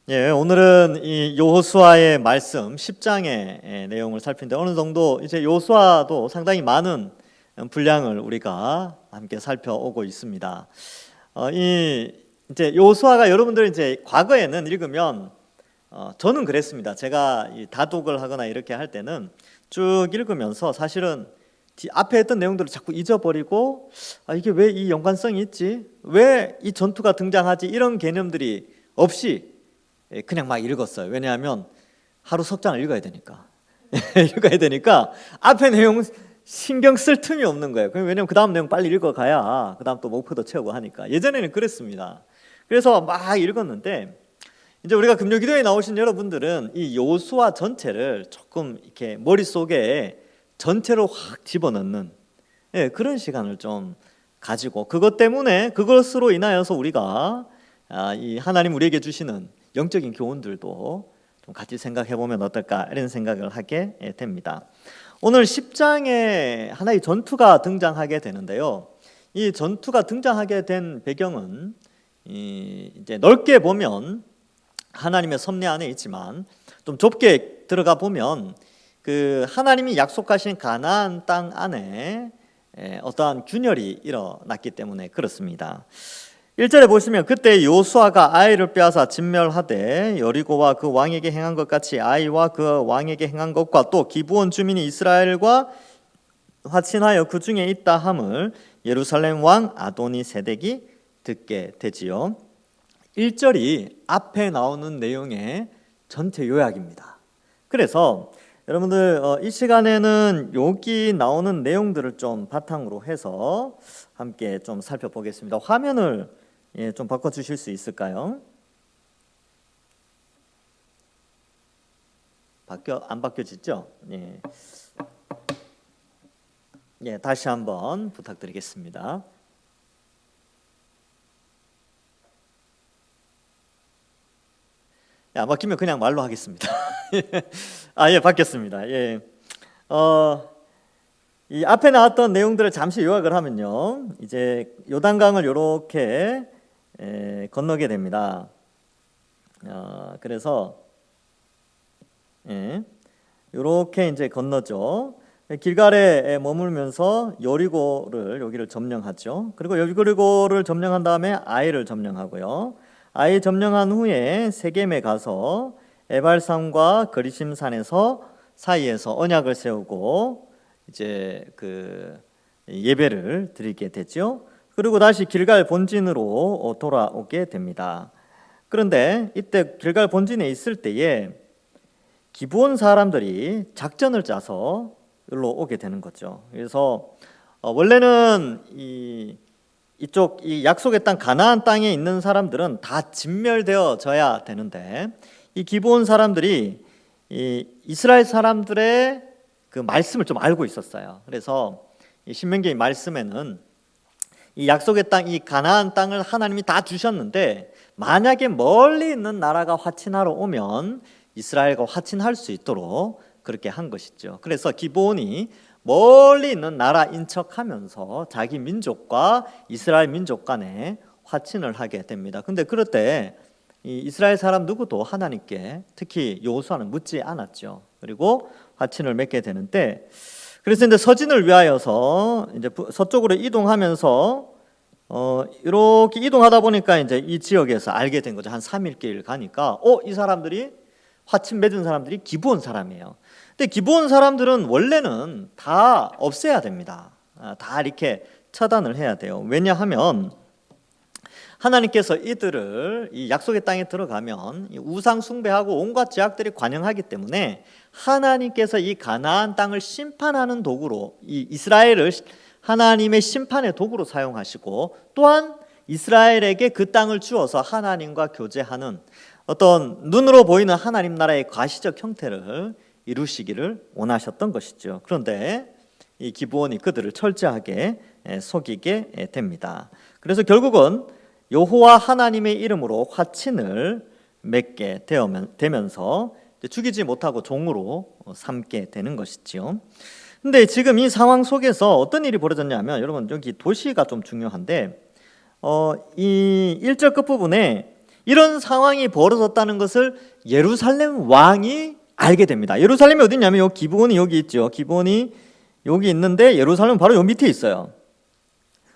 예, 오늘은 이 여호수아의 말씀 10장의 내용을 살피는데 어느 정도 이제 여호수아도 상당히 많은 분량을 우리가 함께 살펴오고 있습니다. 이 이제 여호수아가 여러분들 이제 과거에는 읽으면 저는 그랬습니다. 제가 이 다독을 하거나 이렇게 할 때는 쭉 읽으면서 사실은 앞에 했던 내용들을 자꾸 잊어버리고 이게 왜 이 연관성이 있지? 왜 이 전투가 등장하지? 이런 개념들이 없이 그냥 막 읽었어요. 왜냐하면 하루 석장을 읽어야 되니까 읽어야 되니까 앞에 내용 신경 쓸 틈이 없는 거예요. 왜냐하면 그 다음 내용 빨리 읽어가야 그 다음 또 목표도 채우고 하니까. 예전에는 그랬습니다. 그래서 막 읽었는데 이제 우리가 금요기도에 나오신 여러분들은 이 여호수아 전체를 조금 이렇게 머릿속에 전체로 확 집어넣는 그런 시간을 좀 가지고 그것 때문에 그것으로 인하여서 우리가 이 하나님 우리에게 주시는 영적인 교훈들도 좀 같이 생각해 보면 어떨까 이런 생각을 하게 됩니다. 오늘 10장에 하나의 전투가 등장하게 되는데요. 이 전투가 등장하게 된 배경은 이제 넓게 보면 하나님의 섭리 안에 있지만 좀 좁게 들어가 보면 그 하나님이 약속하신 가나안 땅 안에 어떠한 균열이 일어났기 때문에 그렇습니다. 1절에 보시면 그때 여호수아가 아이를 빼앗아 진멸하되 여리고와 그 왕에게 행한 것 같이 아이와 그 왕에게 행한 것과 또 기브온 주민이 이스라엘과 화친하여 그 중에 있다 함을 예루살렘 왕 아도니 세덱이 듣게 되지요. 1절이 앞에 나오는 내용의 전체 요약입니다. 그래서 여러분들 이 시간에는 여기 나오는 내용들을 좀 바탕으로 해서 함께 좀 살펴보겠습니다. 화면을 좀 바꿔주실 수 있을까요? 안 바뀌어지죠? 다시 한번 부탁드리겠습니다. 안 바뀌면 그냥 말로 하겠습니다. 바뀌었습니다. 이 앞에 나왔던 내용들을 잠시 요약을 하면요, 이제 요단강을 이렇게 건너게 됩니다. 그래서 이렇게 이제 건너죠. 길갈에 머물면서 여리고를 여기를 점령하죠. 그리고 여리고를 점령한 다음에 아이를 점령하고요. 아이 점령한 후에 세겜에 가서 에발산과 거리심산에서 사이에서 언약을 세우고 이제 그 예배를 드리게 되죠. 그리고 다시 길갈 본진으로 돌아오게 됩니다. 그런데 이때 길갈 본진에 있을 때에 기브온 사람들이 작전을 짜서 여기로 오게 되는 거죠. 그래서 원래는 이쪽 이 약속의 땅 가나안 땅에 있는 사람들은 다 진멸되어져야 되는데 이 기브온 사람들이 이 이스라엘 사람들의 그 말씀을 좀 알고 있었어요. 그래서 이 신명기 말씀에는 이 약속의 땅, 이 가나안 땅을 하나님이 다 주셨는데 만약에 멀리 있는 나라가 화친하러 오면 이스라엘과 화친할 수 있도록 그렇게 한 것이죠. 그래서 기브온이 멀리 있는 나라인 척하면서 자기 민족과 이스라엘 민족 간에 화친을 하게 됩니다. 근데 그럴 때 이 이스라엘 사람 누구도 하나님께 특히 여호수아는 묻지 않았죠. 그리고 화친을 맺게 되는데 그래서 이제 서진을 위하여서 이제 서쪽으로 이동하면서 이렇게 이동하다 보니까 이제 이 지역에서 알게 된 거죠. 한 3일 길 가니까 이 사람들이 화친 맺은 사람들이 기브온 사람이에요. 근데 기브온 사람들은 원래는 다 없애야 됩니다. 다 이렇게 처단을 해야 돼요. 왜냐하면 하나님께서 이들을 이 약속의 땅에 들어가면 우상 숭배하고 온갖 죄악들이 관영하기 때문에 하나님께서 이 가나안 땅을 심판하는 도구로 이 이스라엘을 하나님의 심판의 도구로 사용하시고 또한 이스라엘에게 그 땅을 주어서 하나님과 교제하는 어떤 눈으로 보이는 하나님 나라의 과시적 형태를 이루시기를 원하셨던 것이죠. 그런데 이 기브온이 그들을 철저하게 속이게 됩니다. 그래서 결국은 여호와 하나님의 이름으로 화친을 맺게 되면서 죽이지 못하고 종으로 삼게 되는 것이지요. 근데 지금 이 상황 속에서 어떤 일이 벌어졌냐면 여러분 여기 도시가 좀 중요한데 이 1절 끝부분에 이런 상황이 벌어졌다는 것을 예루살렘 왕이 알게 됩니다. 예루살렘이 어디냐면 요 기브온이 여기 있죠. 기브온이 여기 있는데 예루살렘은 바로 요 밑에 있어요.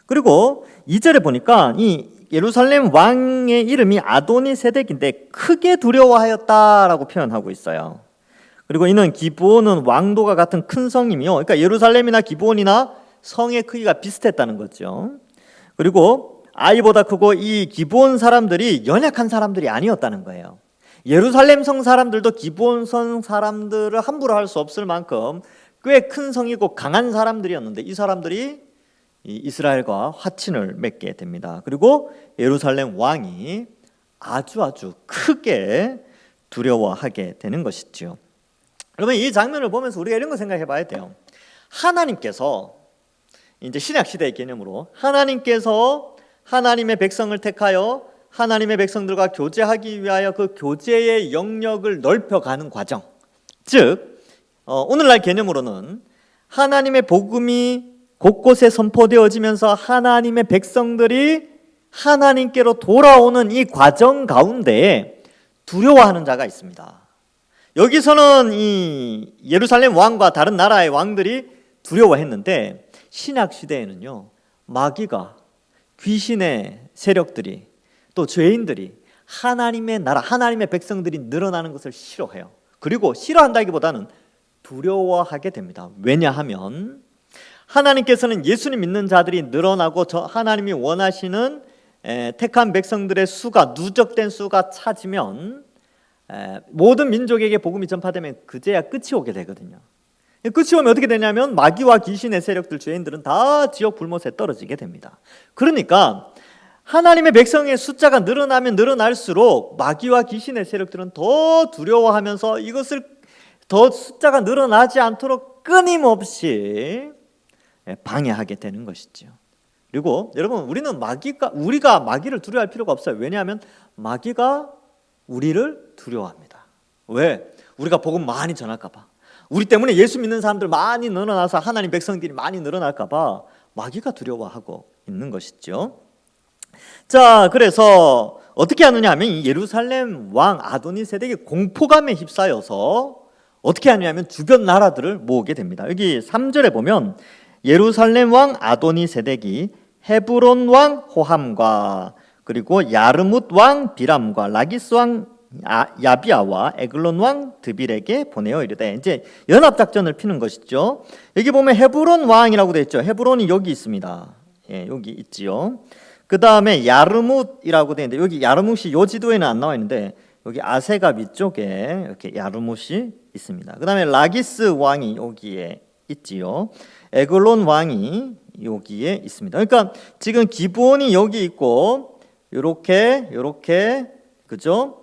그리고 2절에 보니까 이 예루살렘 왕의 이름이 아도니세덱인데 크게 두려워하였다라고 표현하고 있어요. 그리고 이는 기브온은 왕도가 같은 큰 성이며, 그러니까 예루살렘이나 기브온이나 성의 크기가 비슷했다는 거죠. 그리고 아이보다 크고 이 기브온 사람들이 연약한 사람들이 아니었다는 거예요. 예루살렘 성 사람들도 기브온 성 사람들을 함부로 할 수 없을 만큼 꽤 큰 성이고 강한 사람들이었는데 이 사람들이 이스라엘과 화친을 맺게 됩니다. 그리고 예루살렘 왕이 아주 크게 두려워하게 되는 것이죠. 여러분, 이 장면을 보면서 우리가 이런 거 생각해 봐야 돼요. 하나님께서 이제 신약 시대의 개념으로 하나님께서 하나님의 백성을 택하여 하나님의 백성들과 교제하기 위하여 그 교제의 영역을 넓혀가는 과정, 즉 오늘날 개념으로는 하나님의 복음이 곳곳에 선포되어지면서 하나님의 백성들이 하나님께로 돌아오는 이 과정 가운데 두려워하는 자가 있습니다. 여기서는 이 예루살렘 왕과 다른 나라의 왕들이 두려워했는데 신약 시대에는요, 마귀가, 귀신의 세력들이, 또 죄인들이 하나님의 나라, 하나님의 백성들이 늘어나는 것을 싫어해요. 그리고 싫어한다기보다는 두려워하게 됩니다. 왜냐하면 하나님께서는 예수님 믿는 자들이 늘어나고 하나님이 원하시는 택한 백성들의 수가, 누적된 수가 차지면 모든 민족에게 복음이 전파되면 그제야 끝이 오게 되거든요. 끝이 오면 어떻게 되냐면 마귀와 귀신의 세력들, 죄인들은 다 지옥 불못에 떨어지게 됩니다. 그러니까 하나님의 백성의 숫자가 늘어나면 늘어날수록 마귀와 귀신의 세력들은 더 두려워하면서 이것을 더 숫자가 늘어나지 않도록 끊임없이 방해하게 되는 것이죠. 그리고 여러분, 우리가 마귀를 두려워할 필요가 없어요. 왜냐하면 마귀가 우리를 두려워합니다. 왜? 우리가 복음 많이 전할까 봐. 우리 때문에 예수 믿는 사람들 많이 늘어나서 하나님 백성들이 많이 늘어날까 봐 마귀가 두려워하고 있는 것이죠. 자, 그래서 어떻게 하느냐 하면 이 예루살렘 왕 아도니세덱이 공포감에 휩싸여서 어떻게 하냐면 주변 나라들을 모으게 됩니다. 여기 3절에 보면 예루살렘 왕 아도니세덱이 헤브론 왕 호함과 그리고 야르뭇 왕 비람과 라기스 왕 야비아와 에글론 왕 드빌에게 보내어 이르되, 이제 연합 작전을 피는 것이죠. 여기 보면 헤브론 왕이라고 되어 있죠. 헤브론이 여기 있습니다. 예, 여기 있지요. 그 다음에 야르뭇이라고 되어 있는데 여기 야르뭇이 요 지도에는 안 나와 있는데 여기 아세가 위쪽에 이렇게 야르뭇이 있습니다. 그 다음에 라기스 왕이 여기에 있지요. 에글론 왕이 여기에 있습니다. 그러니까 지금 기브온이 여기 있고 이렇게 그죠?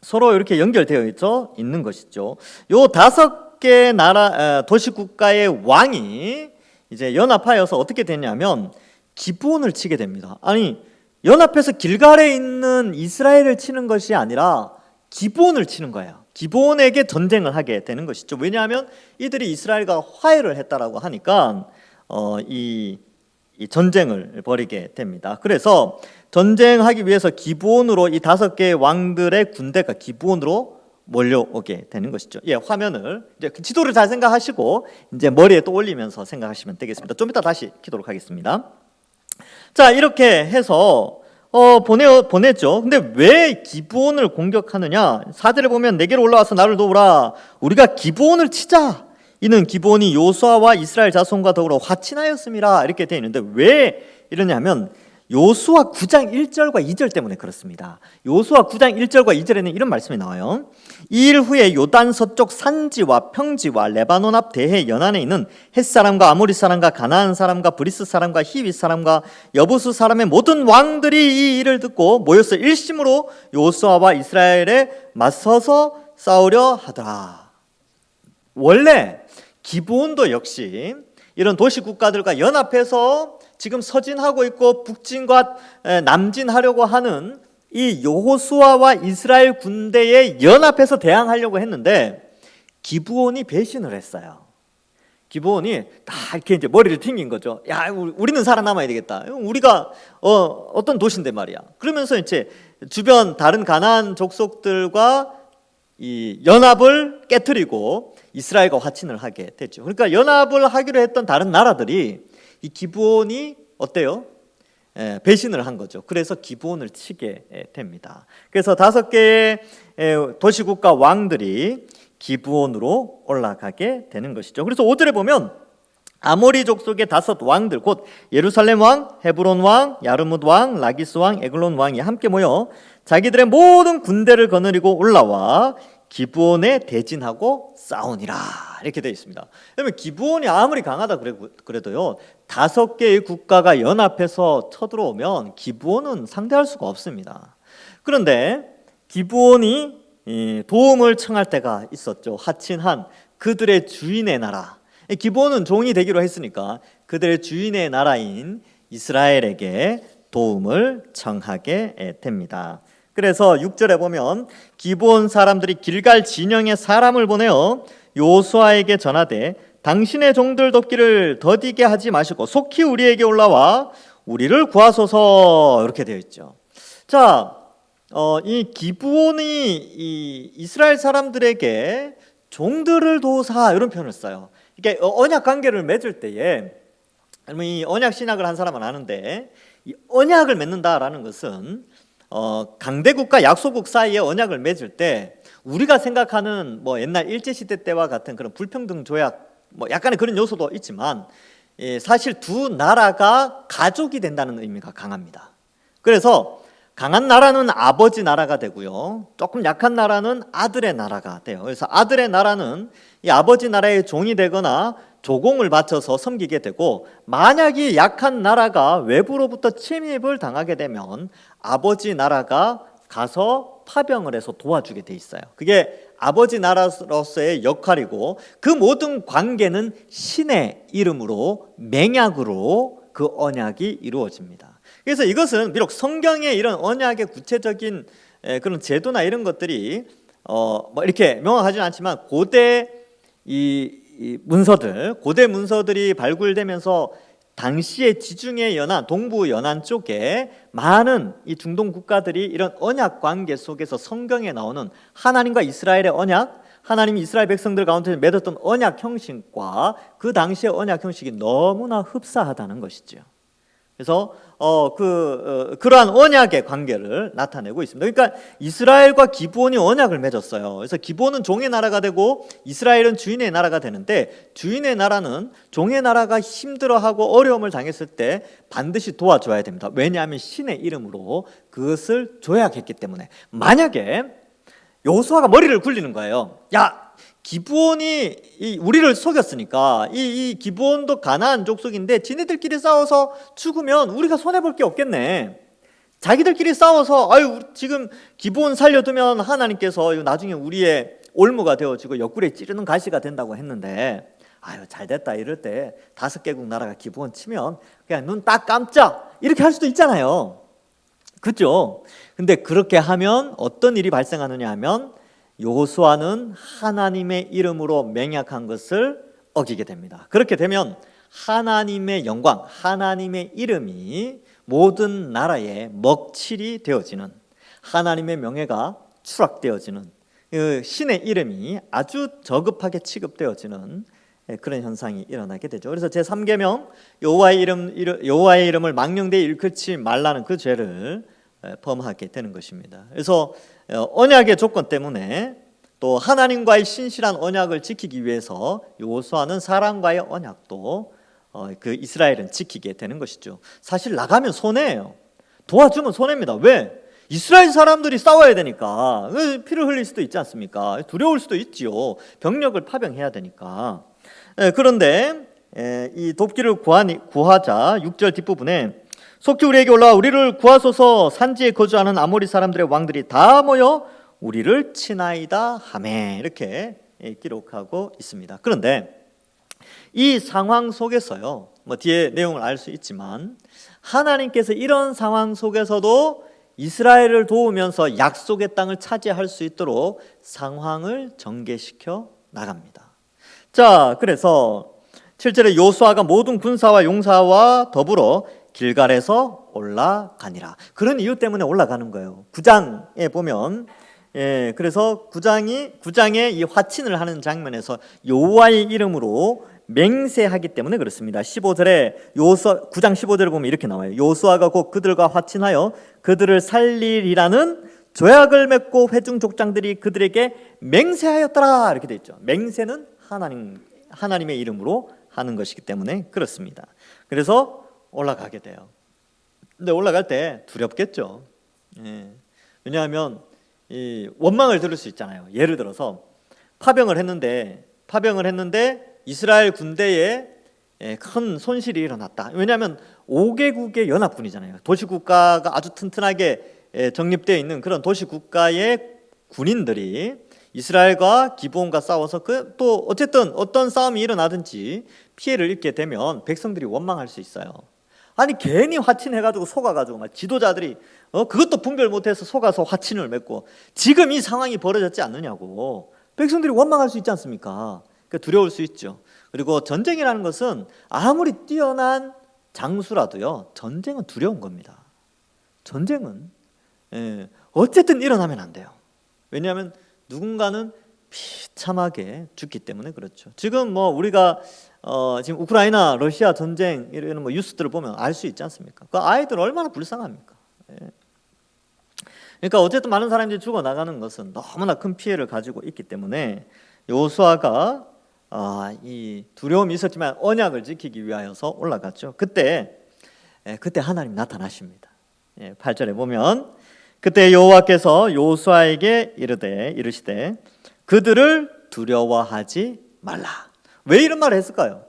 서로 이렇게 연결되어 있는 것이죠. 요 5개 나라 도시 국가의 왕이 이제 연합하여서 어떻게 되냐면 기브온을 치게 됩니다. 아니, 연합해서 길갈에 있는 이스라엘을 치는 것이 아니라 기브온을 치는 거예요. 기브온에게 전쟁을 하게 되는 것이죠. 왜냐하면 이들이 이스라엘과 화해를 했다라고 하니까 이 전쟁을 벌이게 됩니다. 그래서 전쟁하기 위해서 기브온으로 이 5개의 왕들의 군대가 기브온으로 몰려오게 되는 것이죠. 예, 화면을 이제 그 지도를 잘 생각하시고 이제 머리에 또 올리면서 생각하시면 되겠습니다. 좀 이따 다시 키도록 하겠습니다. 자, 이렇게 해서 보냈죠. 근데 왜 기브온을 공격하느냐? 4절에 보면 내게로 올라와서 나를 도우라. 우리가 기브온을 치자. 이는 기브온이 요수아와 이스라엘 자손과 더불어 화친하였음이라. 이렇게 되어 있는데 왜 이러냐면 요수아 9장 1절과 2절 때문에 그렇습니다. 요수아 9장 1절과 2절에는 이런 말씀이 나와요. 이 일 후에 요단 서쪽 산지와 평지와 레바논 앞 대해 연안에 있는 헷사람과 아모리 사람과 가나안 사람과 브리스 사람과 히윗 사람과 여부수 사람의 모든 왕들이 이 일을 듣고 모여서 일심으로 요수아와 이스라엘에 맞서서 싸우려 하더라. 원래 기브온도 역시 이런 도시 국가들과 연합해서 지금 서진하고 있고 북진과 남진하려고 하는 이 여호수아와 이스라엘 군대에 연합해서 대항하려고 했는데 기브온이 배신을 했어요. 기브온이 다 이렇게 이제 머리를 튕긴 거죠. 야, 우리는 살아남아야 되겠다. 우리가 어떤 도시인데 말이야. 그러면서 이제 주변 다른 가나안 족속들과 이 연합을 깨트리고 이스라엘과 화친을 하게 됐죠. 그러니까 연합을 하기로 했던 다른 나라들이 이 기브온이 어때요? 배신을 한 거죠. 그래서 기브온을 치게 됩니다. 그래서 5개의 도시국가 왕들이 기브온으로 올라가게 되는 것이죠. 그래서 5절에 보면 아모리 족속의 5 왕들, 곧 예루살렘 왕, 헤브론 왕, 야르뭇 왕, 라기스 왕, 에글론 왕이 함께 모여 자기들의 모든 군대를 거느리고 올라와 기브온에 대진하고 싸우니라, 이렇게 되어 있습니다. 그러면 기브온이 아무리 강하다 그래도요, 5개의 국가가 연합해서 쳐들어오면 기브온은 상대할 수가 없습니다. 그런데 기브온이 도움을 청할 때가 있었죠. 하친한 그들의 주인의 나라, 기브온은 종이 되기로 했으니까 그들의 주인의 나라인 이스라엘에게 도움을 청하게 됩니다. 그래서 6절에 보면 기브온 사람들이 길갈 진영에 사람을 보내어 요수아에게 전하되 당신의 종들 돕기를 더디게 하지 마시고 속히 우리에게 올라와 우리를 구하소서, 이렇게 되어 있죠. 자, 이 기브온이 이 이스라엘 사람들에게 종들을 도우사, 이런 표현을 써요. 이게 언약 관계를 맺을 때에, 이 언약 신학을 한 사람은 아는데, 이 언약을 맺는다라는 것은 강대국과 약소국 사이에 언약을 맺을 때 우리가 생각하는 뭐 옛날 일제시대 때와 같은 그런 불평등 조약, 뭐 약간의 그런 요소도 있지만 사실 두 나라가 가족이 된다는 의미가 강합니다. 그래서 강한 나라는 아버지 나라가 되고요, 조금 약한 나라는 아들의 나라가 돼요. 그래서 아들의 나라는 이 아버지 나라의 종이 되거나 조공을 바쳐서 섬기게 되고, 만약에 약한 나라가 외부로부터 침입을 당하게 되면 아버지 나라가 가서 파병을 해서 도와주게 돼 있어요. 그게 아버지 나라로서의 역할이고, 그 모든 관계는 신의 이름으로, 맹약으로 그 언약이 이루어집니다. 그래서 이것은 비록 성경에 이런 언약의 구체적인 그런 제도나 이런 것들이 뭐 이렇게 명확하지는 않지만, 고대 이 문서들, 고대 문서들이 발굴되면서 당시의 지중해 연안, 동부 연안 쪽에 많은 이 중동 국가들이 이런 언약 관계 속에서 성경에 나오는 하나님과 이스라엘의 언약, 하나님이 이스라엘 백성들 가운데 맺었던 언약 형식과 그 당시의 언약 형식이 너무나 흡사하다는 것이죠. 그래서 그러한 언약의 관계를 나타내고 있습니다. 그러니까 이스라엘과 기브온이 언약을 맺었어요. 그래서 기브온은 종의 나라가 되고 이스라엘은 주인의 나라가 되는데, 주인의 나라는 종의 나라가 힘들어하고 어려움을 당했을 때 반드시 도와줘야 됩니다. 왜냐하면 신의 이름으로 그것을 조약했기 때문에. 만약에 여호수아가 머리를 굴리는 거예요. 야, 기브온이 우리를 속였으니까 이 기브온도 가나안 족속인데 지네들끼리 싸워서 죽으면 우리가 손해볼 게 없겠네. 자기들끼리 싸워서 지금 기브온 살려두면 하나님께서 나중에 우리의 올무가 되어지고 옆구리에 찌르는 가시가 된다고 했는데, 잘됐다 이럴 때 5개국 나라가 기브온 치면 그냥 눈 딱 감자 이렇게 할 수도 있잖아요. 그렇죠? 근데 그렇게 하면 어떤 일이 발생하느냐 하면, 여호수아는 하나님의 이름으로 맹약한 것을 어기게 됩니다. 그렇게 되면 하나님의 영광, 하나님의 이름이 모든 나라에 먹칠이 되어지는, 하나님의 명예가 추락되어지는, 신의 이름이 아주 저급하게 취급되어지는 그런 현상이 일어나게 되죠. 그래서 제3계명 여호와의 이름을 망령되이 일컫지 말라는 그 죄를 범하게 되는 것입니다. 그래서 언약의 조건 때문에, 또 하나님과의 신실한 언약을 지키기 위해서 여호수아는 사람과의 언약도 그 이스라엘은 지키게 되는 것이죠. 사실 나가면 손해예요. 도와주면 손해입니다. 왜? 이스라엘 사람들이 싸워야 되니까. 피를 흘릴 수도 있지 않습니까? 두려울 수도 있지요. 병력을 파병해야 되니까. 그런데 이 돕기를 구하자 6절 뒷부분에 속히 우리에게 올라와 우리를 구하소서, 산지에 거주하는 아모리 사람들의 왕들이 다 모여 우리를 치나이다 하매, 이렇게 기록하고 있습니다. 그런데 이 상황 속에서요, 뭐 뒤에 내용을 알 수 있지만, 하나님께서 이런 상황 속에서도 이스라엘을 도우면서 약속의 땅을 차지할 수 있도록 상황을 전개시켜 나갑니다. 자, 그래서 7절에 요수아가 모든 군사와 용사와 더불어 길갈에서 올라가니라. 그런 이유 때문에 올라가는 거예요. 9장에 보면 그래서 9장에 이 화친을 하는 장면에서 여호와의 이름으로 맹세하기 때문에 그렇습니다. 15절에 9장 15절을 보면 이렇게 나와요. 요수아가 곧 그들과 화친하여 그들을 살리리라는 조약을 맺고 회중 족장들이 그들에게 맹세하였더라. 이렇게 돼 있죠. 맹세는 하나님의 이름으로 하는 것이기 때문에 그렇습니다. 그래서 올라가게 돼요. 근데 올라갈 때 두렵겠죠. 왜냐하면 이 원망을 들을 수 있잖아요. 예를 들어서 파병을 했는데 이스라엘 군대에 큰 손실이 일어났다. 왜냐하면 5개국의 연합군이잖아요. 도시국가가 아주 튼튼하게 정립되어 있는 그런 도시국가의 군인들이 이스라엘과 기브온과 싸워서 또 어쨌든 어떤 싸움이 일어나든지 피해를 입게 되면 백성들이 원망할 수 있어요. 아니 괜히 화친해가지고 속아가지고 막 지도자들이 그것도 분별 못해서 속아서 화친을 맺고 지금 이 상황이 벌어졌지 않느냐고 백성들이 원망할 수 있지 않습니까? 그러니까 두려울 수 있죠. 그리고 전쟁이라는 것은 아무리 뛰어난 장수라도요, 전쟁은 두려운 겁니다. 전쟁은 어쨌든 일어나면 안 돼요. 왜냐하면 누군가는 비참하게 죽기 때문에 그렇죠. 지금 뭐 우리가 지금 우크라이나 러시아 전쟁 이런 뭐 뉴스들을 보면 알 수 있지 않습니까? 그 아이들 얼마나 불쌍합니까? 그러니까 어쨌든 많은 사람들이 죽어 나가는 것은 너무나 큰 피해를 가지고 있기 때문에 요수아가 이 두려움이 있었지만 언약을 지키기 위하여서 올라갔죠. 그때 하나님 나타나십니다. 8절에 보면 그때 여호와께서 요수아에게 이르시되 그들을 두려워하지 말라. 왜 이런 말을 했을까요?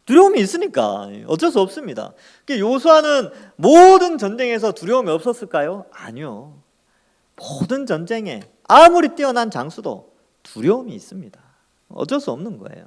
두려움이 있으니까 어쩔 수 없습니다. 요수아는 모든 전쟁에서 두려움이 없었을까요? 아니요. 모든 전쟁에 아무리 뛰어난 장수도 두려움이 있습니다. 어쩔 수 없는 거예요.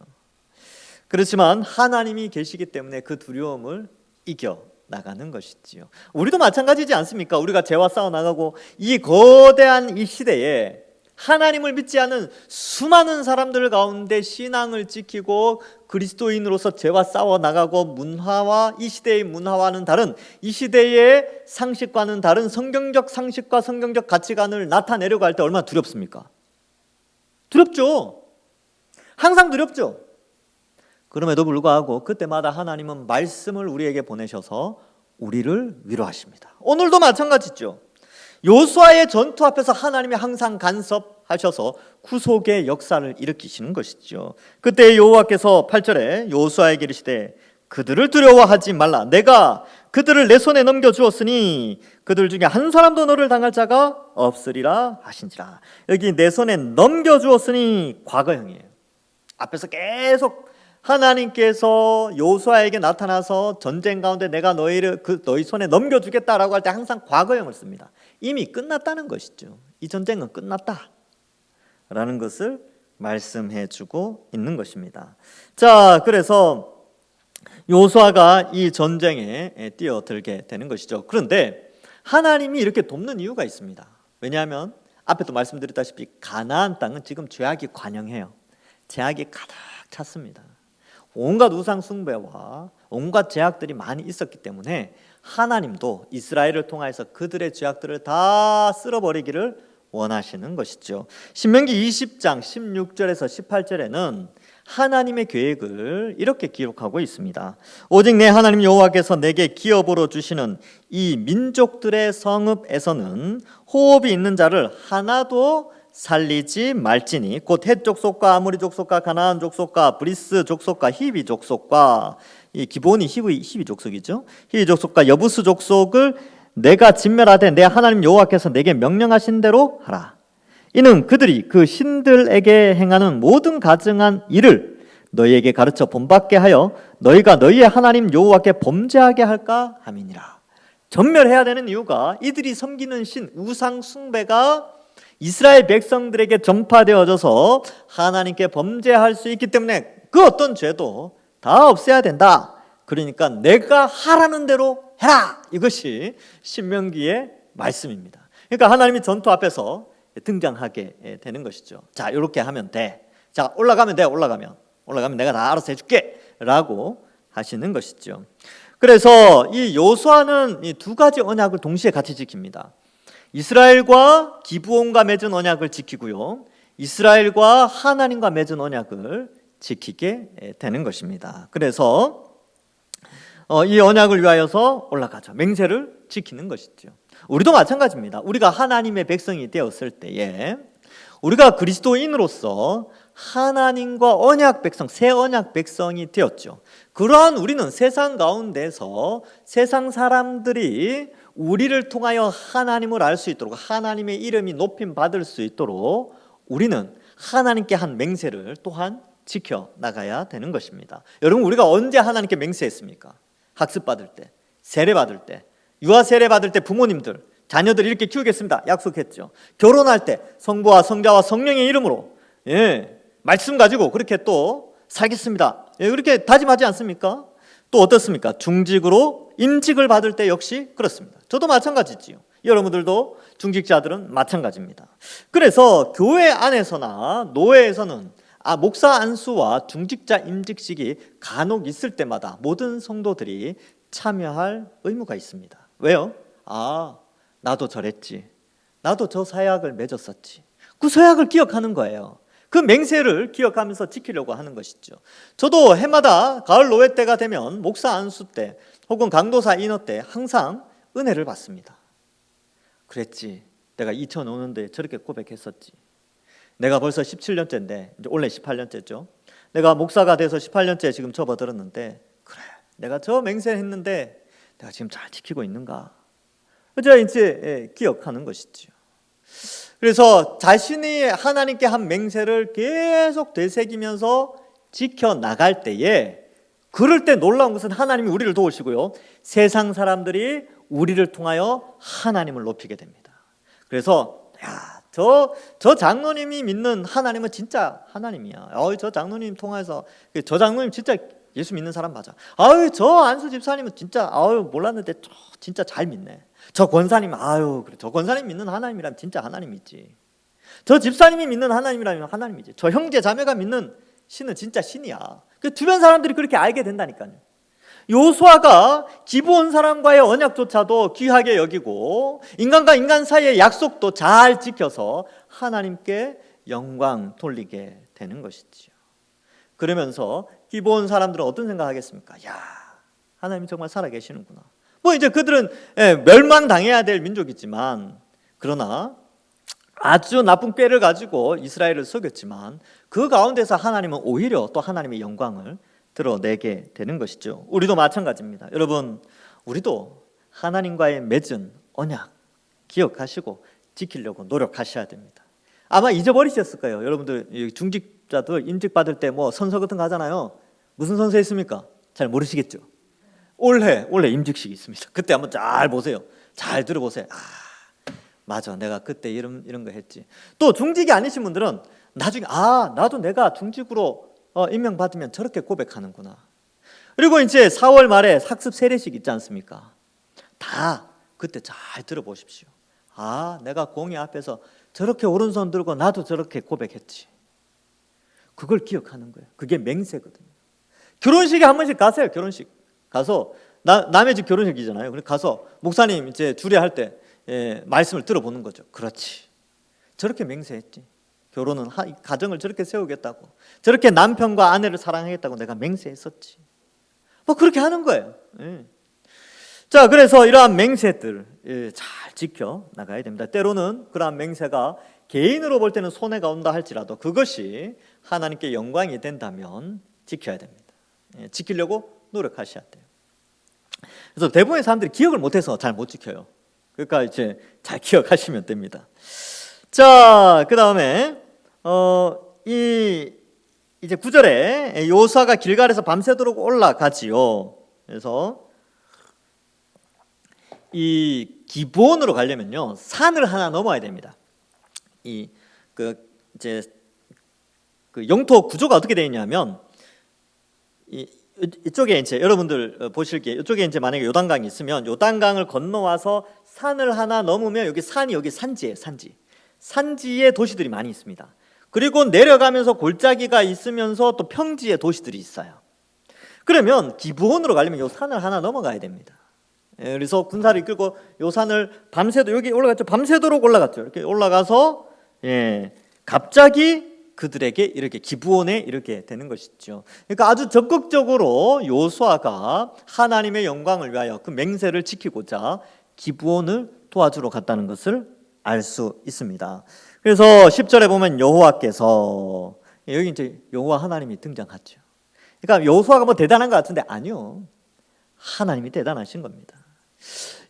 그렇지만 하나님이 계시기 때문에 그 두려움을 이겨 나가는 것이지요. 우리도 마찬가지지 않습니까? 우리가 죄와 싸워 나가고 이 거대한 이 시대에 하나님을 믿지 않은 수많은 사람들 가운데 신앙을 지키고 그리스도인으로서 죄와 싸워 나가고 문화와 이 시대의 문화와는 다른 이 시대의 상식과는 다른 성경적 상식과 성경적 가치관을 나타내려고 할 때 얼마나 두렵습니까? 두렵죠. 항상 두렵죠. 그럼에도 불구하고 그때마다 하나님은 말씀을 우리에게 보내셔서 우리를 위로하십니다. 오늘도 마찬가지죠. 요수아의 전투 앞에서 하나님이 항상 간섭하셔서 구속의 역사를 일으키시는 것이죠. 그때 여호와께서 8절에 요수아에게 이르시되 그들을 두려워하지 말라. 내가 그들을 내 손에 넘겨주었으니 그들 중에 한 사람도 너를 당할 자가 없으리라 하신지라. 여기 내 손에 넘겨주었으니 과거형이에요. 앞에서 계속 하나님께서 요수아에게 나타나서 전쟁 가운데 내가 너희 손에 넘겨주겠다라고 할 때 항상 과거형을 씁니다. 이미 끝났다는 것이죠. 이 전쟁은 끝났다 라는 것을 말씀해 주고 있는 것입니다. 자, 그래서 요수아가 이 전쟁에 뛰어들게 되는 것이죠. 그런데 하나님이 이렇게 돕는 이유가 있습니다. 왜냐하면 앞에도 말씀드렸다시피 가나안 땅은 지금 죄악이 관영해요. 죄악이 가득 찼습니다. 온갖 우상 숭배와 온갖 죄악들이 많이 있었기 때문에 하나님도 이스라엘을 통해서 그들의 죄악들을 다 쓸어버리기를 원하시는 것이죠. 신명기 20장 16절에서 18절에는 하나님의 계획을 이렇게 기록하고 있습니다. 오직 내 하나님 여호와께서 내게 기업으로 주시는 이 민족들의 성읍에서는 호흡이 있는 자를 하나도 살리지 말지니 곧 헷 족속과 아모리 족속과 가나안 족속과 브리스 족속과 히비 족속과 이 기본이 히비 족속이죠. 히비 족속과 여부스 족속을 내가 진멸하되 내 하나님 여호와께서 내게 명령하신 대로 하라. 이는 그들이 그 신들에게 행하는 모든 가증한 일을 너희에게 가르쳐 본받게 하여 너희가 너희의 하나님 여호와께 범죄하게 할까 함이니라. 전멸해야 되는 이유가 이들이 섬기는 신 우상 숭배가 이스라엘 백성들에게 전파되어져서 하나님께 범죄할 수 있기 때문에 그 어떤 죄도 다 없애야 된다. 그러니까 내가 하라는 대로 해라. 이것이 신명기의 말씀입니다. 그러니까 하나님이 전투 앞에서 등장하게 되는 것이죠. 자, 이렇게 하면 돼. 자, 올라가면 돼. 올라가면 내가 다 알아서 해줄게 라고 하시는 것이죠. 그래서 이 여호수아는 이 두 가지 언약을 동시에 같이 지킵니다. 이스라엘과 기브온과 맺은 언약을 지키고요, 이스라엘과 하나님과 맺은 언약을 지키게 되는 것입니다. 그래서 이 언약을 위하여서 올라가죠. 맹세를 지키는 것이죠. 우리도 마찬가지입니다. 우리가 하나님의 백성이 되었을 때에 우리가 그리스도인으로서 하나님과 언약 백성, 새 언약 백성이 되었죠. 그러한 우리는 세상 가운데서 세상 사람들이 우리를 통하여 하나님을 알 수 있도록, 하나님의 이름이 높임 받을 수 있도록 우리는 하나님께 한 맹세를 또한 지켜나가야 되는 것입니다. 여러분, 우리가 언제 하나님께 맹세했습니까? 학습 받을 때, 세례 받을 때, 유아 세례 받을 때 부모님들 자녀들 이렇게 키우겠습니다 약속했죠. 결혼할 때 성부와 성자와 성령의 이름으로 말씀 가지고 그렇게 또 살겠습니다, 그렇게 다짐하지 않습니까? 또 어떻습니까? 중직으로 임직을 받을 때 역시 그렇습니다. 저도 마찬가지지요. 여러분들도 중직자들은 마찬가지입니다. 그래서 교회 안에서나 노회에서는 목사 안수와 중직자 임직식이 간혹 있을 때마다 모든 성도들이 참여할 의무가 있습니다. 왜요? 나도 저랬지, 나도 저 서약을 맺었었지. 그 서약을 기억하는 거예요. 그 맹세를 기억하면서 지키려고 하는 것이죠. 저도 해마다 가을 노회 때가 되면 목사 안수 때 혹은 강도사 인허 때 항상 은혜를 받습니다. 그랬지, 내가 2005년도에 저렇게 고백했었지. 내가 벌써 17년째인데 이제 올해 18년째죠. 내가 목사가 돼서 18년째 지금 접어들었는데, 그래, 내가 저 맹세했는데 내가 지금 잘 지키고 있는가? 제가 이제 기억하는 것이죠. 그래서 자신이 하나님께 한 맹세를 계속 되새기면서 지켜나갈 때에, 그럴 때 놀라운 것은 하나님이 우리를 도우시고요, 세상 사람들이 우리를 통하여 하나님을 높이게 됩니다. 그래서 저 장로님이 믿는 하나님은 진짜 하나님이야. 저 장로님 통해서 저 장로님 진짜 예수 믿는 사람 맞아. 저 안수 집사님은 진짜 몰랐는데 진짜 잘 믿네. 저 권사님 그래, 저 권사님 믿는 하나님이라면 진짜 하나님이지. 저 집사님이 믿는 하나님이라면 하나님이지. 저 형제 자매가 믿는 신은 진짜 신이야. 그 주변 사람들이 그렇게 알게 된다니까요. 여호수아가 기브온 사람과의 언약조차도 귀하게 여기고 인간과 인간 사이의 약속도 잘 지켜서 하나님께 영광 돌리게 되는 것이지요. 그러면서 기브온 사람들은 어떤 생각하겠습니까? 하나님이 정말 살아계시는구나. 이제 그들은 멸망당해야 될 민족이지만, 그러나 아주 나쁜 꾀를 가지고 이스라엘을 속였지만 그 가운데서 하나님은 오히려 또 하나님의 영광을 드러내게 되는 것이죠. 우리도 마찬가지입니다. 여러분, 우리도 하나님과의 맺은 언약 기억하시고 지키려고 노력하셔야 됩니다. 아마 잊어버리셨을 거예요. 여러분들 중직자들 임직 받을 때 선서 같은 거 하잖아요. 무슨 선서 있습니까? 잘 모르시겠죠. 올해 임직식이 있습니다. 그때 한번 잘 보세요. 잘 들어보세요. 맞아, 내가 그때 이런 거 했지. 또 중직이 아니신 분들은 나중에 나도 내가 중직으로 임명받으면 저렇게 고백하는구나. 그리고 이제 4월 말에 학습 세례식 있지 않습니까? 다 그때 잘 들어보십시오. 내가 공의 앞에서 저렇게 오른손 들고 나도 저렇게 고백했지. 그걸 기억하는 거예요. 그게 맹세거든요. 결혼식에 한 번씩 가세요. 결혼식 가서 남의 집 결혼식이잖아요. 그래서 가서 목사님 이제 주례할 때 말씀을 들어보는 거죠. 그렇지, 저렇게 맹세했지. 결혼은 가정을 저렇게 세우겠다고, 저렇게 남편과 아내를 사랑하겠다고 내가 맹세했었지. 그렇게 하는 거예요. 자, 그래서 이러한 맹세들 잘 지켜 나가야 됩니다. 때로는 그러한 맹세가 개인으로 볼 때는 손해가 온다 할지라도 그것이 하나님께 영광이 된다면 지켜야 됩니다. 지키려고 노력하셔야 돼요. 그래서 대부분의 사람들이 기억을 못해서 잘 못 지켜요. 그러니까 이제 잘 기억하시면 됩니다. 자, 그 다음에 이제 9절에 여호수아가 길갈에서 밤새도록 올라가지요. 그래서 이 기브온으로 가려면요, 산을 하나 넘어야 됩니다. 이제 그 영토 구조가 어떻게 되어 있냐면, 이쪽에 이제 여러분들 보실게, 이쪽에 이제 만약에 요단강이 있으면 요단강을 건너와서 산을 하나 넘으면 여기 산지예요. 산지에 도시들이 많이 있습니다. 그리고 내려가면서 골짜기가 있으면서 또 평지에 도시들이 있어요. 그러면 기브온으로 가려면 요 산을 하나 넘어가야 됩니다. 그래서 군사를 이끌고 요 산을 밤새도 여기 올라갔죠. 밤새도록 올라갔죠. 이렇게 올라가서 갑자기 그들에게 이렇게 기브온에 이렇게 되는 것이죠. 그러니까 아주 적극적으로 요수아가 하나님의 영광을 위하여 그 맹세를 지키고자 기브온을 도와주러 갔다는 것을 알 수 있습니다. 그래서 10절에 보면 여호와께서, 여기 이제 여호와 하나님이 등장하죠. 그러니까 요수아가 뭐 대단한 것 같은데 아니요, 하나님이 대단하신 겁니다.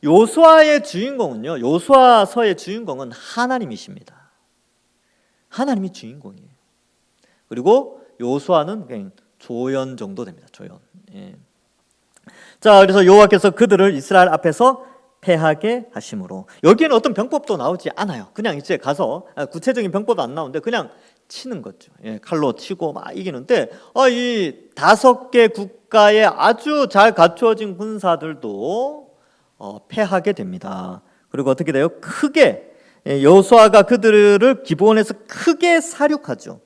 요수아의 주인공은요, 요수아서의 주인공은 하나님이십니다. 하나님이 주인공이에요. 그리고 요수아는 그냥 조연 정도 됩니다. 조연. 자, 그래서 여호와께서 그들을 이스라엘 앞에서 패하게 하심으로, 여기에는 어떤 병법도 나오지 않아요. 그냥 이제 가서, 구체적인 병법도 안 나오는데 그냥 치는 거죠. 칼로 치고 막 이기는데, 이 5개 국가에 아주 잘 갖추어진 군사들도 패하게 됩니다. 그리고 어떻게 돼요? 크게, 여호수아가 그들을 기브온에서 크게 사륙하죠.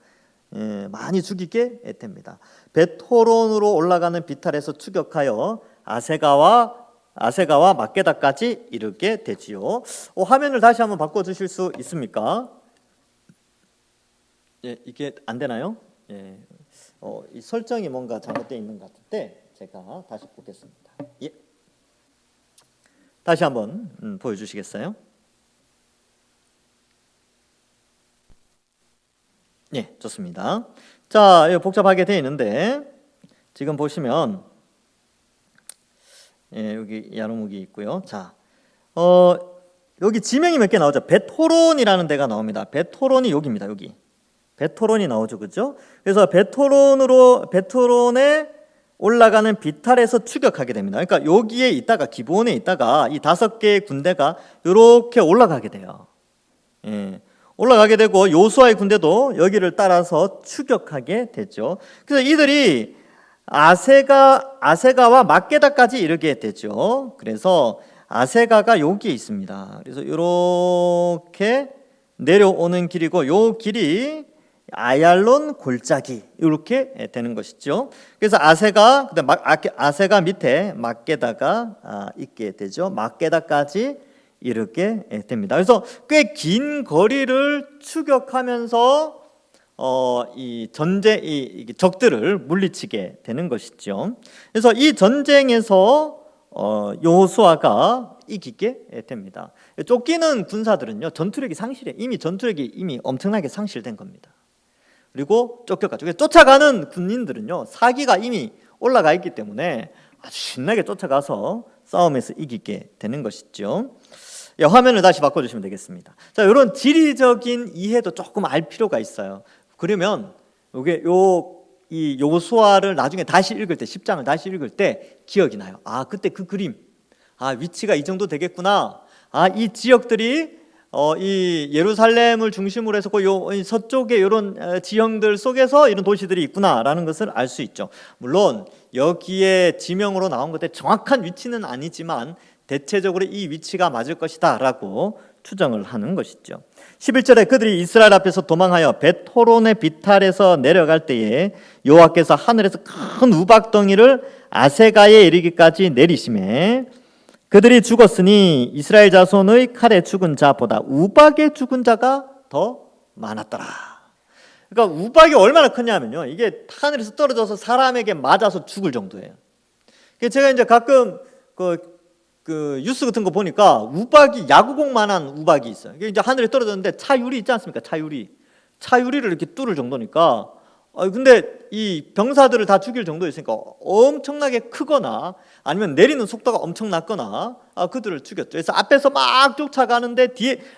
많이 죽이게 됩니다. 벳호론으로 올라가는 비탈에서 추격하여 아세가와 막게다까지 이르게 되지요. 화면을 다시 한번 바꿔주실 수 있습니까? 이게 안 되나요? 이 설정이 뭔가 잘못되어 있는 것 같은데 제가 다시 보겠습니다. 다시 한번 보여주시겠어요? 좋습니다. 자, 이거 복잡하게 되어 있는데 지금 보시면 여기 야르무기 있고요. 자, 여기 지명이 몇 개 나오죠. 벳호론이라는 데가 나옵니다. 벳호론이 여기입니다. 여기 벳호론이 나오죠, 그렇죠? 그래서 벳호론에 올라가는 비탈에서 추격하게 됩니다. 그러니까 여기에 있다가 기브온에 있다가 이 5개의 군대가 이렇게 올라가게 돼요. 올라가게 되고 요수아의 군대도 여기를 따라서 추격하게 되죠. 그래서 이들이 아세가와 막게다까지 이르게 되죠. 그래서 아세가가 여기에 있습니다. 그래서 이렇게 내려오는 길이고, 요 길이 아얄론 골짜기 이렇게 되는 것이죠. 그래서 아세가, 그다음 아세가 밑에 막게다가 있게 되죠. 막게다까지 이르게 됩니다. 그래서 꽤 긴 거리를 추격하면서 이 적들을 물리치게 되는 것이죠. 그래서 이 전쟁에서 여호수아가 이기게 됩니다. 쫓기는 군사들은요, 전투력이 상실해. 이미 전투력이 엄청나게 상실된 겁니다. 그리고 쫓겨가죠. 쫓아가는 군인들은요, 사기가 이미 올라가 있기 때문에 아주 신나게 쫓아가서 싸움에서 이기게 되는 것이죠. 화면을 다시 바꿔주시면 되겠습니다. 자, 이런 지리적인 이해도 조금 알 필요가 있어요. 그러면 이 요수아를 나중에 다시 읽을 때, 10장을 다시 읽을 때 기억이 나요. 그때 그 그림, 위치가 이 정도 되겠구나. 이 지역들이 이 예루살렘을 중심으로 해서 이 서쪽에 이런 지형들 속에서 이런 도시들이 있구나라는 것을 알 수 있죠. 물론 여기에 지명으로 나온 것들 정확한 위치는 아니지만 대체적으로 이 위치가 맞을 것이다 라고 추정을 하는 것이죠. 11절에 그들이 이스라엘 앞에서 도망하여 벳호론의 비탈에서 내려갈 때에 여호와께서 하늘에서 큰 우박덩이를 아세가에 이르기까지 내리심에 그들이 죽었으니 이스라엘 자손의 칼에 죽은 자보다 우박에 죽은 자가 더 많았더라. 그러니까 우박이 얼마나 크냐면요, 이게 하늘에서 떨어져서 사람에게 맞아서 죽을 정도예요. 제가 이제 가끔 그 뉴스 같은 거 보니까 우박이 야구공만한 우박이 있어요. 이게 이제 하늘에 떨어졌는데 차유리 있지 않습니까? 차유리를 이렇게 뚫을 정도니까. 근데 이 병사들을 다 죽일 정도였으니까 엄청나게 크거나 아니면 내리는 속도가 엄청났거나 그들을 죽였죠. 그래서 앞에서 막 쫓아가는데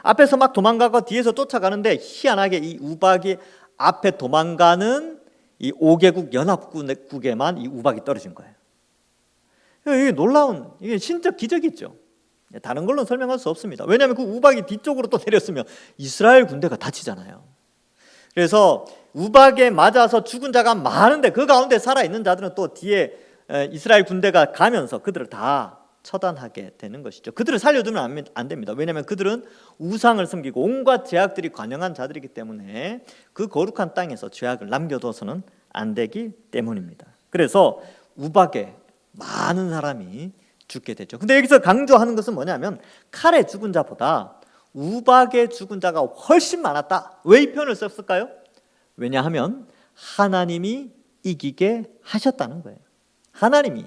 앞에서 막 도망가고 뒤에서 쫓아가는데 희한하게 이 우박이 앞에 도망가는 이 5개국 연합국에만 이 우박이 떨어진 거예요. 이게 놀라운, 이게 신적 기적이죠. 다른 걸로 설명할 수 없습니다. 왜냐하면 그 우박이 뒤쪽으로 또 내렸으면 이스라엘 군대가 다치잖아요. 그래서 우박에 맞아서 죽은 자가 많은데 그 가운데 살아있는 자들은 또 뒤에 이스라엘 군대가 가면서 그들을 다 처단하게 되는 것이죠. 그들을 살려두면 안 됩니다. 왜냐하면 그들은 우상을 섬기고 온갖 죄악들이 관영한 자들이기 때문에 그 거룩한 땅에서 죄악을 남겨둬서는 안 되기 때문입니다. 그래서 우박에 많은 사람이 죽게 되죠. 근데 여기서 강조하는 것은 뭐냐면 칼에 죽은 자보다 우박에 죽은 자가 훨씬 많았다. 왜 이 표현을 썼을까요? 왜냐하면 하나님이 이기게 하셨다는 거예요. 하나님이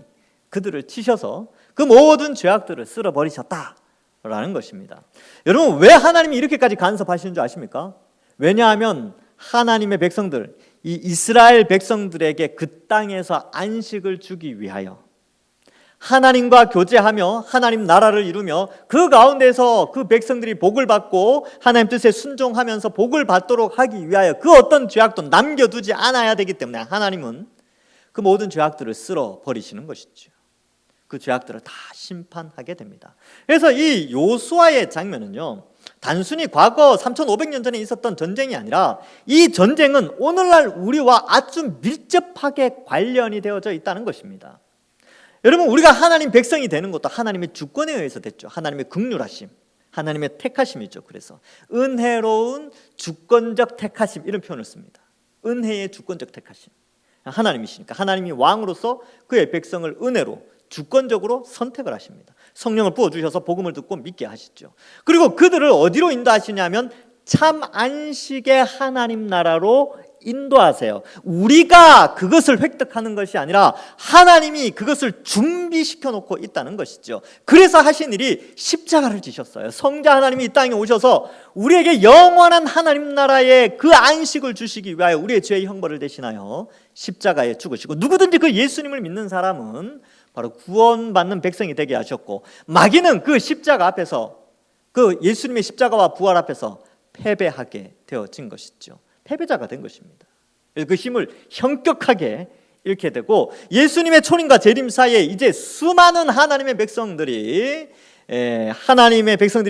그들을 치셔서 그 모든 죄악들을 쓸어버리셨다라는 것입니다. 여러분, 왜 하나님이 이렇게까지 간섭하시는 줄 아십니까? 왜냐하면 하나님의 백성들, 이 이스라엘 백성들에게 그 땅에서 안식을 주기 위하여, 하나님과 교제하며 하나님 나라를 이루며 그 가운데서 그 백성들이 복을 받고 하나님 뜻에 순종하면서 복을 받도록 하기 위하여 그 어떤 죄악도 남겨두지 않아야 되기 때문에 하나님은 그 모든 죄악들을 쓸어버리시는 것이죠. 그 죄악들을 다 심판하게 됩니다. 그래서 이 요수아의 장면은요, 단순히 과거 3500년 전에 있었던 전쟁이 아니라 이 전쟁은 오늘날 우리와 아주 밀접하게 관련이 되어져 있다는 것입니다. 여러분, 우리가 하나님 백성이 되는 것도 하나님의 주권에 의해서 됐죠. 하나님의 긍휼하심, 하나님의 택하심이죠. 그래서 은혜로운 주권적 택하심, 이런 표현을 씁니다. 은혜의 주권적 택하심. 하나님이시니까 하나님이 왕으로서 그의 백성을 은혜로 주권적으로 선택을 하십니다. 성령을 부어주셔서 복음을 듣고 믿게 하시죠. 그리고 그들을 어디로 인도하시냐면 참 안식의 하나님 나라로 인도하세요. 우리가 그것을 획득하는 것이 아니라 하나님이 그것을 준비시켜 놓고 있다는 것이죠. 그래서 하신 일이 십자가를 지셨어요. 성자 하나님이 이 땅에 오셔서 우리에게 영원한 하나님 나라의 그 안식을 주시기 위하여 우리의 죄의 형벌을 대신하여 십자가에 죽으시고, 누구든지 그 예수님을 믿는 사람은 바로 구원받는 백성이 되게 하셨고, 마귀는 그 십자가 앞에서, 그 예수님의 십자가와 부활 앞에서 패배하게 되어진 것이죠. 패배자가 된 것입니다. 그 힘을 현격하게 잃게 되고, 예수님의 초림과 재림 사이에 이제 수많은 하나님의 백성들이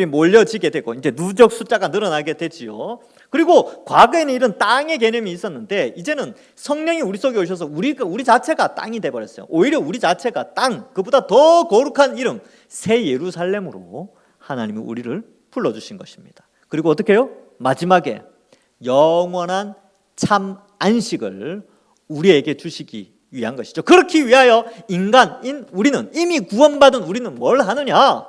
몰려지게 되고, 이제 누적 숫자가 늘어나게 되지요. 그리고 과거에는 이런 땅의 개념이 있었는데 이제는 성령이 우리 속에 오셔서 우리 자체가 땅이 되어버렸어요. 오히려 우리 자체가 땅, 그보다 더 거룩한 이름 새 예루살렘으로 하나님이 우리를 불러주신 것입니다. 그리고 어떻게 해요? 마지막에 영원한 참 안식을 우리에게 주시기 위한 것이죠. 그렇기 위하여 인간인 우리는, 이미 구원받은 우리는 뭘 하느냐?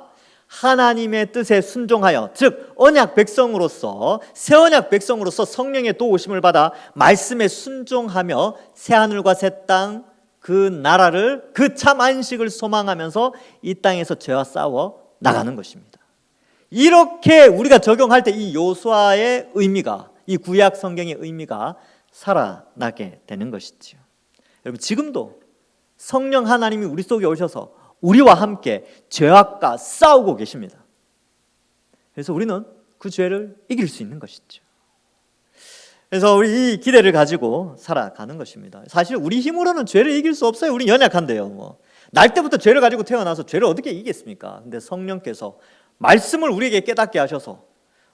하나님의 뜻에 순종하여, 즉 언약 백성으로서, 새 언약 백성으로서 성령의 도우심을 받아 말씀에 순종하며 새하늘과 새 땅, 그 나라를, 그 참 안식을 소망하면서 이 땅에서 죄와 싸워 나가는 것입니다. 이렇게 우리가 적용할 때 이 요수아의 의미가, 이 구약 성경의 의미가 살아나게 되는 것이지요. 여러분, 지금도 성령 하나님이 우리 속에 오셔서 우리와 함께 죄악과 싸우고 계십니다. 그래서 우리는 그 죄를 이길 수 있는 것이죠. 그래서 우리 이 기대를 가지고 살아가는 것입니다. 사실 우리 힘으로는 죄를 이길 수 없어요. 우리 연약한데요. 날 때부터 죄를 가지고 태어나서 죄를 어떻게 이기겠습니까? 근데 성령께서 말씀을 우리에게 깨닫게 하셔서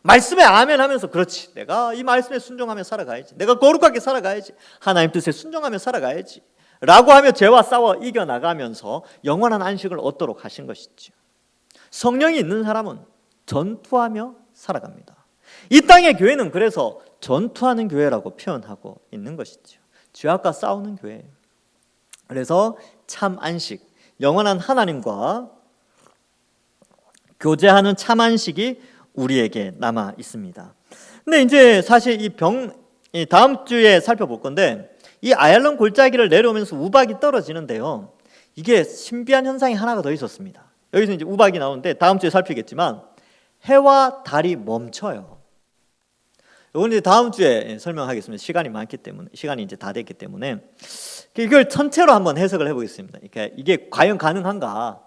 말씀에 아멘 하면서, 그렇지, 내가 이 말씀에 순종하며 살아가야지, 내가 거룩하게 살아가야지, 하나님 뜻에 순종하며 살아가야지 라고 하며 죄와 싸워 이겨나가면서 영원한 안식을 얻도록 하신 것이죠. 성령이 있는 사람은 전투하며 살아갑니다. 이 땅의 교회는 그래서 전투하는 교회라고 표현하고 있는 것이죠. 죄악과 싸우는 교회예요. 그래서 참 안식, 영원한 하나님과 교제하는 참 안식이 우리에게 남아 있습니다. 근데 이제 사실 이 다음 주에 살펴볼 건데, 이 아얄론 골짜기를 내려오면서 우박이 떨어지는데요, 이게 신비한 현상이 하나가 더 있었습니다. 여기서 이제 우박이 나오는데 다음 주에 살피겠지만 해와 달이 멈춰요. 이건 이제 다음 주에 설명하겠습니다. 시간이 많기 때문에, 시간이 이제 다 됐기 때문에 이걸 전체로 한번 해석을 해보겠습니다. 그러니까 이게 과연 가능한가?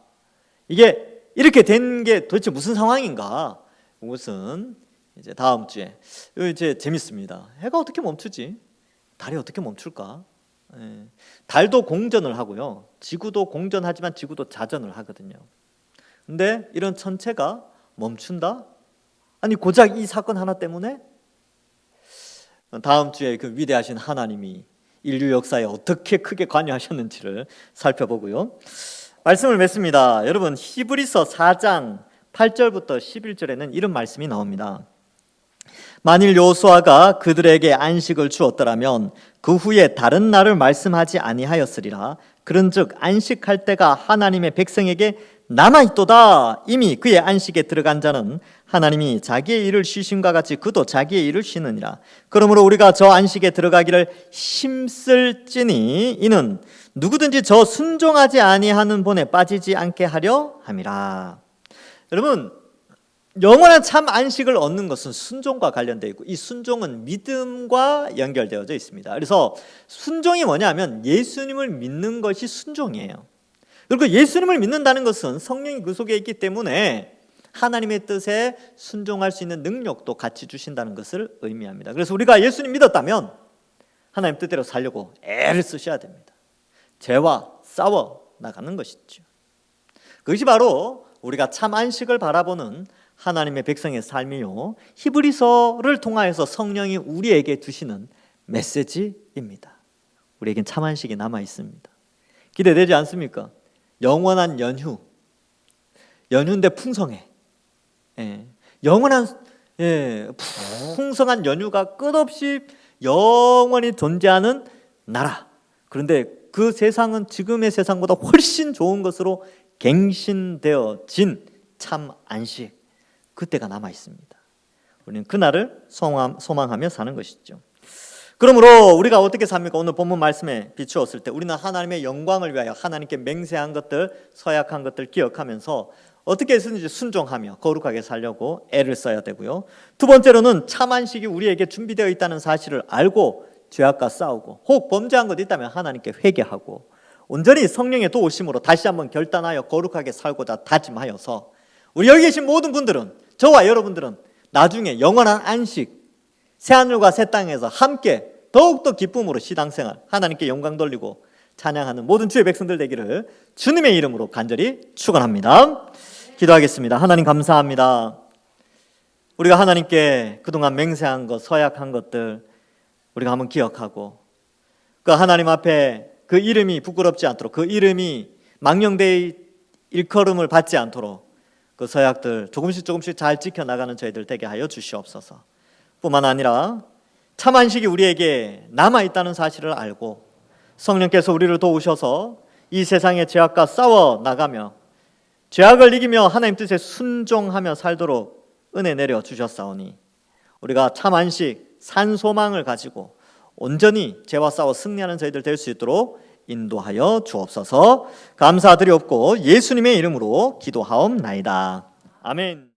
이게 이렇게 된 게 도대체 무슨 상황인가? 이것은 이제 다음 주에. 이제 재밌습니다. 해가 어떻게 멈추지? 달이 어떻게 멈출까? 달도 공전을 하고요, 지구도 공전하지만 지구도 자전을 하거든요. 근데 이런 천체가 멈춘다? 아니, 고작 이 사건 하나 때문에? 다음 주에 그 위대하신 하나님이 인류 역사에 어떻게 크게 관여하셨는지를 살펴보고요, 말씀을 맺습니다. 여러분, 히브리서 4장 8절부터 11절에는 이런 말씀이 나옵니다. 만일 여호수아가 그들에게 안식을 주었더라면 그 후에 다른 날을 말씀하지 아니하였으리라. 그런즉 안식할 때가 하나님의 백성에게 남아있도다. 이미 그의 안식에 들어간 자는 하나님이 자기의 일을 쉬심과 같이 그도 자기의 일을 쉬느니라. 그러므로 우리가 저 안식에 들어가기를 힘쓸지니 이는 누구든지 저 순종하지 아니하는 본에 빠지지 않게 하려 함이라. 여러분, 영원한 참 안식을 얻는 것은 순종과 관련되어 있고 이 순종은 믿음과 연결되어져 있습니다. 그래서 순종이 뭐냐면 예수님을 믿는 것이 순종이에요. 그리고 예수님을 믿는다는 것은 성령이 그 속에 있기 때문에 하나님의 뜻에 순종할 수 있는 능력도 같이 주신다는 것을 의미합니다. 그래서 우리가 예수님 믿었다면 하나님 뜻대로 살려고 애를 쓰셔야 됩니다. 죄와 싸워 나가는 것이죠. 그것이 바로 우리가 참 안식을 바라보는 하나님의 백성의 삶이요, 히브리서를 통하여서 성령이 우리에게 주시는 메시지입니다. 우리에겐 참 안식이 남아 있습니다. 기대되지 않습니까? 영원한 연휴인데 풍성해. 영원한 풍성한 연휴가 끝없이 영원히 존재하는 나라. 그런데 그 세상은 지금의 세상보다 훨씬 좋은 것으로 갱신되어진 참 안식, 그때가 남아 있습니다. 우리는 그날을 소망하며 사는 것이죠. 그러므로 우리가 어떻게 삽니까? 오늘 본문 말씀에 비추었을 때 우리는 하나님의 영광을 위하여 하나님께 맹세한 것들, 서약한 것들 기억하면서 어떻게 해서든지 순종하며 거룩하게 살려고 애를 써야 되고요. 두 번째로는 참 안식이 우리에게 준비되어 있다는 사실을 알고 죄악과 싸우고 혹 범죄한 것 있다면 하나님께 회개하고 온전히 성령의 도우심으로 다시 한번 결단하여 거룩하게 살고자 다짐하여서 우리 여기 계신 모든 분들은, 저와 여러분들은 나중에 영원한 안식, 새하늘과 새 땅에서 함께 더욱더 기쁨으로 신앙생활, 하나님께 영광 돌리고 찬양하는 모든 주의 백성들 되기를 주님의 이름으로 간절히 축원합니다. 기도하겠습니다. 하나님 감사합니다. 우리가 하나님께 그동안 맹세한 것, 서약한 것들 우리가 한번 기억하고 그 하나님 앞에 그 이름이 부끄럽지 않도록, 그 이름이 망령되이 일컬음을 받지 않도록 그 서약들 조금씩 잘 지켜나가는 저희들 되게 하여 주시옵소서. 뿐만 아니라 참 안식이 우리에게 남아있다는 사실을 알고 성령께서 우리를 도우셔서 이 세상의 죄악과 싸워 나가며 죄악을 이기며 하나님 뜻에 순종하며 살도록 은혜 내려 주셨사오니 우리가 참 안식, 산 소망을 가지고 온전히 죄와 싸워 승리하는 저희들 될 수 있도록 인도하여 주옵소서. 감사드리옵고 예수님의 이름으로 기도하옵나이다. 아멘.